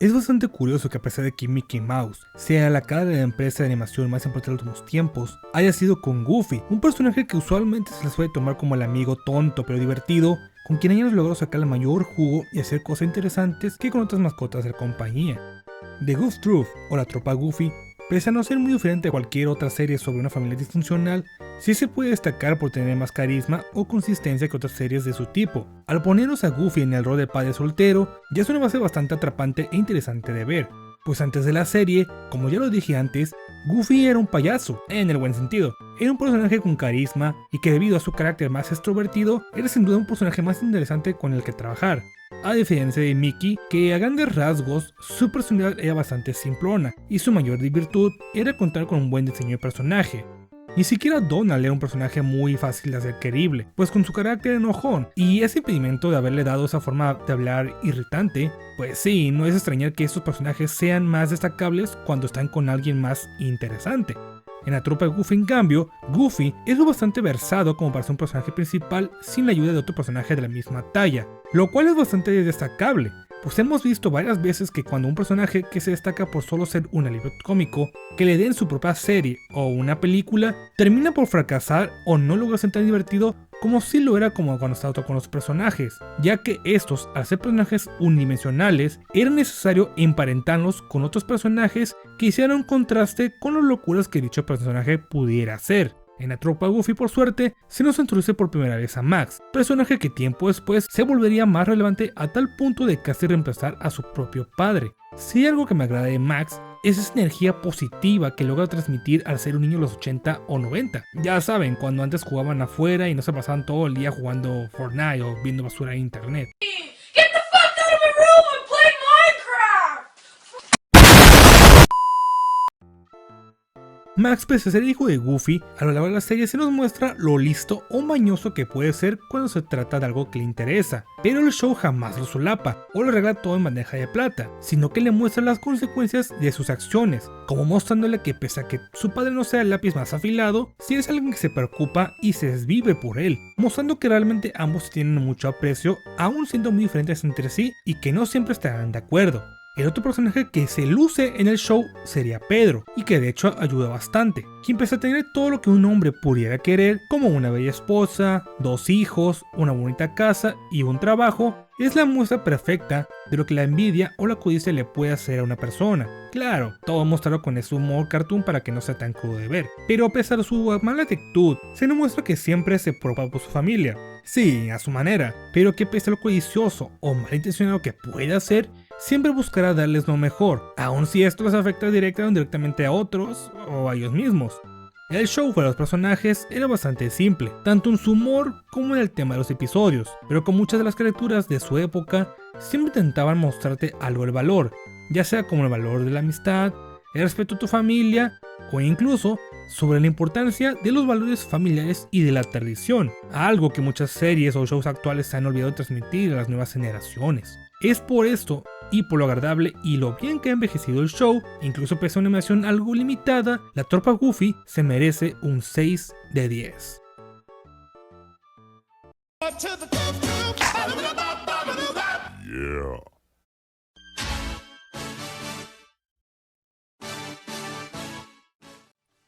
Es bastante curioso que a pesar de que Mickey Mouse sea la cara de la empresa de animación más importante de los últimos tiempos, haya sido con Goofy, un personaje que usualmente se les suele tomar como el amigo tonto pero divertido, con quien ellos logró sacar el mayor jugo y hacer cosas interesantes que con otras mascotas de la compañía. The Goof Troop, o la tropa Goofy, pese a no ser muy diferente a cualquier otra serie sobre una familia disfuncional, sí se puede destacar por tener más carisma o consistencia que otras series de su tipo. Al ponernos a Goofy en el rol de padre soltero, ya es una base bastante atrapante e interesante de ver, pues antes de la serie, como ya lo dije antes, Goofy era un payaso, en el buen sentido. Era un personaje con carisma y que debido a su carácter más extrovertido, era sin duda un personaje más interesante con el que trabajar. A diferencia de Mickey, que a grandes rasgos su personalidad era bastante simplona y su mayor virtud era contar con un buen diseño de personaje. Ni siquiera Donald era un personaje muy fácil de hacer querible, pues con su carácter enojón y ese impedimento de haberle dado esa forma de hablar irritante, pues sí, no es extrañar que estos personajes sean más destacables cuando están con alguien más interesante. En la tropa de Goofy, en cambio, Goofy es lo bastante versado como para ser un personaje principal sin la ayuda de otro personaje de la misma talla, lo cual es bastante destacable, pues hemos visto varias veces que cuando un personaje que se destaca por solo ser un alivio cómico, que le den su propia serie o una película, termina por fracasar o no logra ser tan divertido como si lo era como cuando estaba con los personajes, ya que estos, al ser personajes unidimensionales, era necesario emparentarlos con otros personajes que hicieran un contraste con las locuras que dicho personaje pudiera hacer. En la tropa Goofy, por suerte, se nos introduce por primera vez a Max, personaje que tiempo después se volvería más relevante a tal punto de casi reemplazar a su propio padre. Si algo que me agrada de Max es esa energía positiva que logra transmitir al ser un niño de los 80 o 90. Ya saben, cuando antes jugaban afuera y no se pasaban todo el día jugando Fortnite o viendo basura en internet. Get the fuck out of my room! I'm playing Minecraft! Max, pese a ser hijo de Goofy, a lo largo de la serie se nos muestra lo listo o mañoso que puede ser cuando se trata de algo que le interesa, pero el show jamás lo solapa o lo arregla todo en bandeja de plata, sino que le muestra las consecuencias de sus acciones, como mostrándole que pese a que su padre no sea el lápiz más afilado, sí es alguien que se preocupa y se desvive por él, mostrando que realmente ambos tienen mucho aprecio, aún siendo muy diferentes entre sí y que no siempre estarán de acuerdo. El otro personaje que se luce en el show sería Pedro, y que de hecho ayuda bastante, quien pese a tener todo lo que un hombre pudiera querer, como una bella esposa, 2 hijos, una bonita casa y un trabajo, es la muestra perfecta de lo que la envidia o la codicia le puede hacer a una persona. Claro, todo mostrado con ese humor cartoon para que no sea tan crudo de ver, pero a pesar de su mala actitud, se nos muestra que siempre se preocupa por su familia. Sí, a su manera, pero que pese a lo codicioso o malintencionado que pueda ser, siempre buscará darles lo mejor, aun si esto les afecta directa o indirectamente a otros o a ellos mismos. El show para los personajes era bastante simple, tanto en su humor como en el tema de los episodios, pero con muchas de las caricaturas de su época siempre intentaban mostrarte algo del valor, ya sea como el valor de la amistad, el respeto a tu familia o incluso sobre la importancia de los valores familiares y de la tradición, algo que muchas series o shows actuales se han olvidado de transmitir a las nuevas generaciones. Es por esto y por lo agradable y lo bien que ha envejecido el show, incluso pese a una animación algo limitada, la tropa Goofy se merece un 6 de 10. Yeah.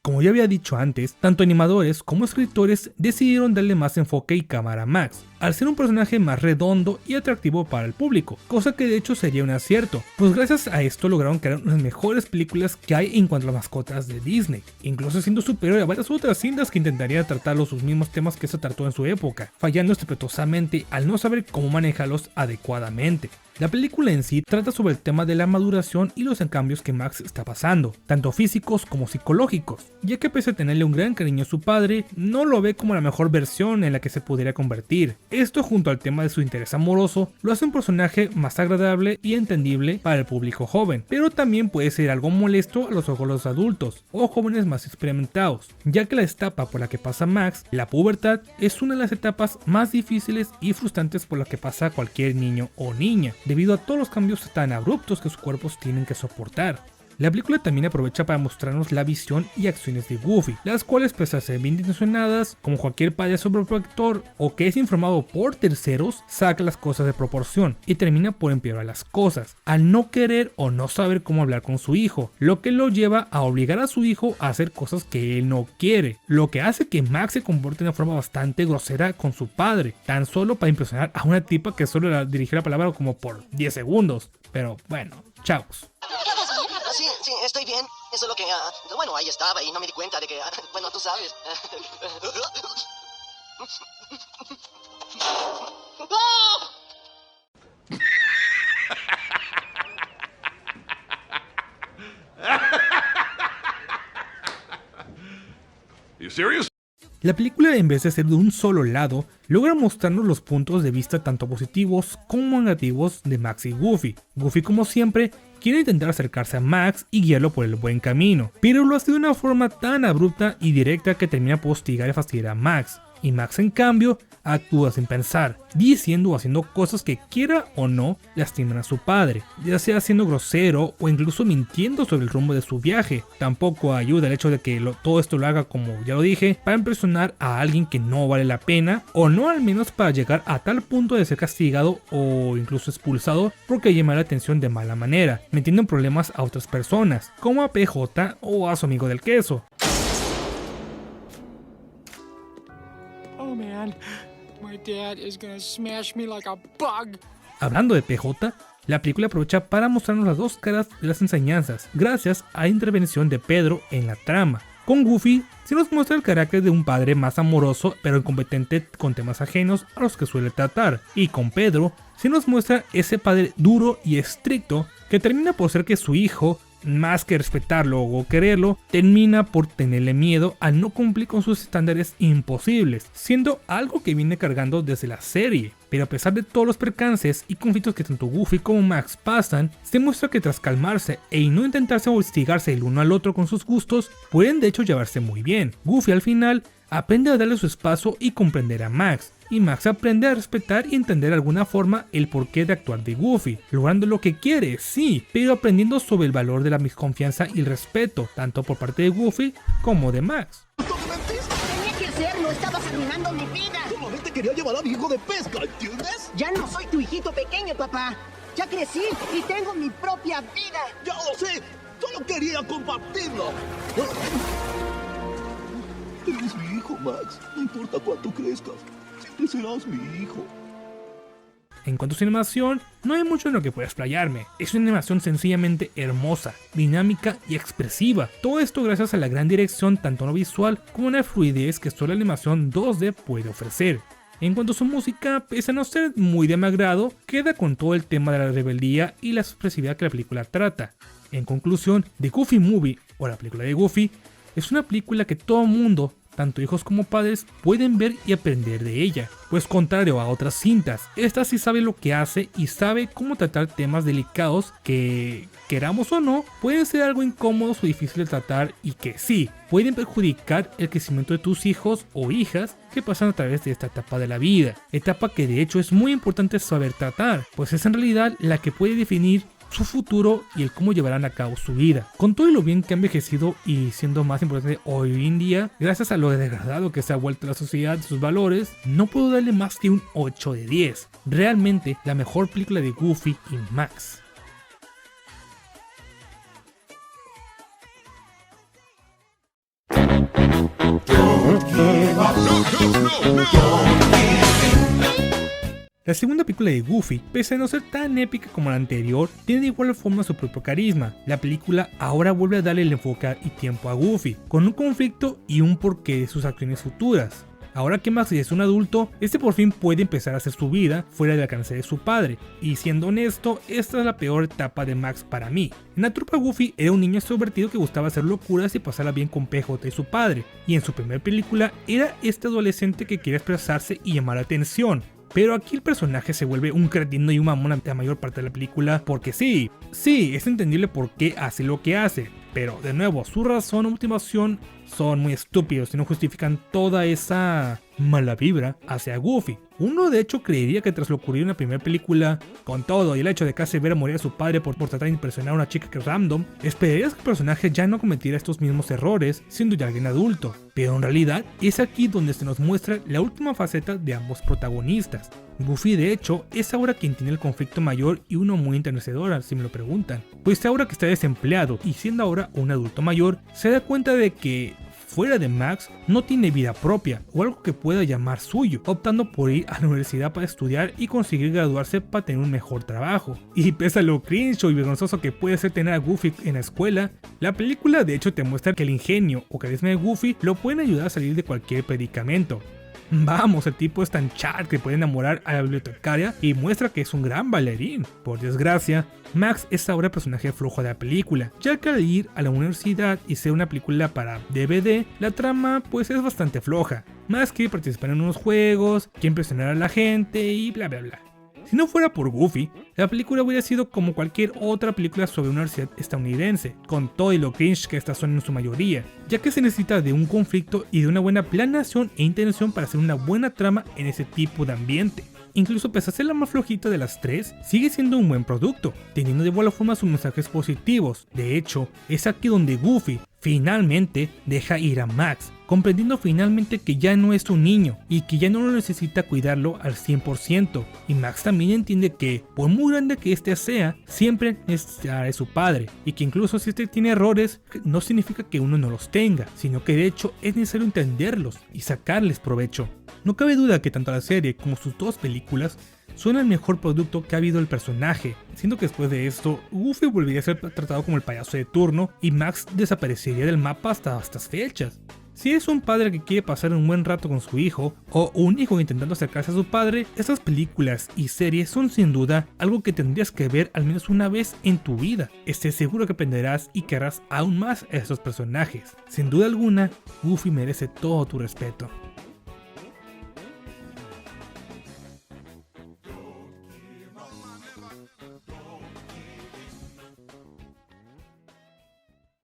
Como ya había dicho antes, tanto animadores como escritores decidieron darle más enfoque y cámara a Max, al ser un personaje más redondo y atractivo para el público, cosa que de hecho sería un acierto, pues gracias a esto lograron crear unas mejores películas que hay en cuanto a las mascotas de Disney, incluso siendo superior a varias otras cintas que intentarían tratar los mismos temas que se trató en su época, fallando estrepitosamente al no saber cómo manejarlos adecuadamente. La película en sí trata sobre el tema de la maduración y los cambios que Max está pasando, tanto físicos como psicológicos, ya que pese a tenerle un gran cariño a su padre, no lo ve como la mejor versión en la que se pudiera convertir. Esto junto al tema de su interés amoroso, lo hace un personaje más agradable y entendible para el público joven, pero también puede ser algo molesto a los ojos de los adultos o jóvenes más experimentados, ya que la etapa por la que pasa Max, la pubertad, es una de las etapas más difíciles y frustrantes por la que pasa cualquier niño o niña, debido a todos los cambios tan abruptos que sus cuerpos tienen que soportar. La película también aprovecha para mostrarnos la visión y acciones de Goofy, las cuales pese a ser bien intencionadas, como cualquier padre sobreprotector o que es informado por terceros, saca las cosas de proporción y termina por empeorar las cosas, al no querer o no saber cómo hablar con su hijo, lo que lo lleva a obligar a su hijo a hacer cosas que él no quiere, lo que hace que Max se comporte de una forma bastante grosera con su padre, tan solo para impresionar a una tipa que solo le dirigió la palabra como por 10 segundos, pero bueno, chavos. Sí, estoy bien. Eso es lo que... bueno, ahí estaba y no me di cuenta de que... bueno, tú sabes. You serious? La película, en vez de ser de un solo lado, logra mostrarnos los puntos de vista tanto positivos como negativos de Max y Goofy. Goofy, como siempre, quiere intentar acercarse a Max y guiarlo por el buen camino, pero lo hace de una forma tan abrupta y directa que termina por hostigar y fastidiar a Max. Y Max, en cambio, actúa sin pensar, diciendo o haciendo cosas que, quiera o no, lastiman a su padre, ya sea siendo grosero o incluso mintiendo sobre el rumbo de su viaje. Tampoco ayuda el hecho de que todo esto lo haga, como ya lo dije, para impresionar a alguien que no vale la pena, o no al menos para llegar a tal punto de ser castigado o incluso expulsado porque llama la atención de mala manera, metiendo en problemas a otras personas, como a PJ o a su amigo del queso. Oh man, my dad is gonna smash me like a bug. Hablando de PJ, la película aprovecha para mostrarnos las dos caras de las enseñanzas, gracias a la intervención de Pedro en la trama. Con Goofy se nos muestra el carácter de un padre más amoroso pero incompetente con temas ajenos a los que suele tratar, y con Pedro se nos muestra ese padre duro y estricto que termina por ser que su hijo, más que respetarlo o quererlo, termina por tenerle miedo al no cumplir con sus estándares imposibles, siendo algo que viene cargando desde la serie. Pero a pesar de todos los percances y conflictos que tanto Goofy como Max pasan, se muestra que tras calmarse y no intentarse hostigarse el uno al otro con sus gustos, pueden de hecho llevarse muy bien. Goofy al final aprende a darle su espacio y comprender a Max, y Max aprende a respetar y entender de alguna forma el porqué de actuar de Goofy, logrando lo que quiere, sí, pero aprendiendo sobre el valor de la confianza y el respeto, tanto por parte de Goofy como de Max. Tenía que hacerlo, estabas arruinando mi vida. Solamente quería llevar a mi hijo de pesca, ¿entiendes? Ya no soy tu hijito pequeño, papá. Ya crecí y tengo mi propia vida. Ya lo sé. Solo quería compartirlo. Eres mi hijo, Max. No importa cuánto crezcas. Siempre serás mi hijo. En cuanto a su animación, no hay mucho en lo que pueda explayarme. Es una animación sencillamente hermosa, dinámica y expresiva. Todo esto gracias a la gran dirección tanto no visual como una fluidez que solo la animación 2D puede ofrecer. En cuanto a su música, pese a no ser muy de mi agrado, queda con todo el tema de la rebeldía y la expresividad que la película trata. En conclusión, The Goofy Movie, o la película de Goofy, es una película que todo mundo, tanto hijos como padres, pueden ver y aprender de ella, pues contrario a otras cintas, esta sí sabe lo que hace y sabe cómo tratar temas delicados que, queramos o no, pueden ser algo incómodos o difíciles de tratar y que sí, pueden perjudicar el crecimiento de tus hijos o hijas que pasan a través de esta etapa de la vida, etapa que de hecho es muy importante saber tratar, pues es en realidad la que puede definir su futuro y el cómo llevarán a cabo su vida. Con todo y lo bien que ha envejecido y siendo más importante hoy en día, gracias a lo degradado que se ha vuelto la sociedad y sus valores, no puedo darle más que un 8 de 10. Realmente la mejor película de Goofy y Max. La segunda película de Goofy, pese a no ser tan épica como la anterior, tiene de igual forma su propio carisma. La película ahora vuelve a darle el enfoque y tiempo a Goofy, con un conflicto y un porqué de sus acciones futuras. Ahora que Max es un adulto, este por fin puede empezar a hacer su vida fuera del alcance de su padre, y siendo honesto, esta es la peor etapa de Max para mí. En la trupa Goofy era un niño extrovertido que gustaba hacer locuras y pasarla bien con PJ y su padre, y en su primera película era este adolescente que quiere expresarse y llamar la atención. Pero aquí el personaje se vuelve un cretino y un mamón la mayor parte de la película porque sí, es entendible por qué hace lo que hace, pero de nuevo su razón o motivación son muy estúpidos y no justifican toda esa mala vibra hacia Goofy. Uno de hecho creería que tras lo ocurrido en la primera película, con todo y el hecho de casi ver a morir a su padre por tratar de impresionar a una chica que es random, esperarías que el personaje ya no cometiera estos mismos errores siendo ya alguien adulto. Pero en realidad es aquí donde se nos muestra la última faceta de ambos protagonistas. Goofy de hecho es ahora quien tiene el conflicto mayor y uno muy enternecedor si me lo preguntan, pues ahora que está desempleado y siendo ahora un adulto mayor, se da cuenta de que fuera de Max no tiene vida propia o algo que pueda llamar suyo, optando por ir a la universidad para estudiar y conseguir graduarse para tener un mejor trabajo. Y pese a lo cringe y vergonzoso que puede ser tener a Goofy en la escuela, la película de hecho te muestra que el ingenio o carisma de Goofy lo pueden ayudar a salir de cualquier predicamento. Vamos, el tipo es tan chat que puede enamorar a la bibliotecaria y muestra que es un gran bailarín. Por desgracia, Max es ahora el personaje flojo de la película, ya que al ir a la universidad y ser una película para DVD, la trama pues es bastante floja. Max quiere participar en unos juegos, quiere impresionar a la gente y bla bla bla. Si no fuera por Goofy, la película hubiera sido como cualquier otra película sobre una universidad estadounidense, con todo y lo cringe que estas son en su mayoría, ya que se necesita de un conflicto y de una buena planeación e intención para hacer una buena trama en ese tipo de ambiente. Incluso pese a ser la más flojita de las tres, sigue siendo un buen producto, teniendo de buena forma sus mensajes positivos. De hecho, es aquí donde Goofy finalmente deja ir a Max, comprendiendo finalmente que ya no es un niño y que ya no lo necesita cuidarlo al 100%. Y Max también entiende que, por muy grande que este sea, siempre necesitará de su padre, y que incluso si este tiene errores, no significa que uno no los tenga, sino que de hecho es necesario entenderlos y sacarles provecho. No cabe duda que tanto la serie como sus dos películas son el mejor producto que ha habido el personaje, siendo que después de esto, Goofy volvería a ser tratado como el payaso de turno y Max desaparecería del mapa hasta estas fechas. Si es un padre que quiere pasar un buen rato con su hijo, o un hijo intentando acercarse a su padre, estas películas y series son sin duda algo que tendrías que ver al menos una vez en tu vida. Estoy seguro que aprenderás y querrás aún más a estos personajes. Sin duda alguna, Goofy merece todo tu respeto.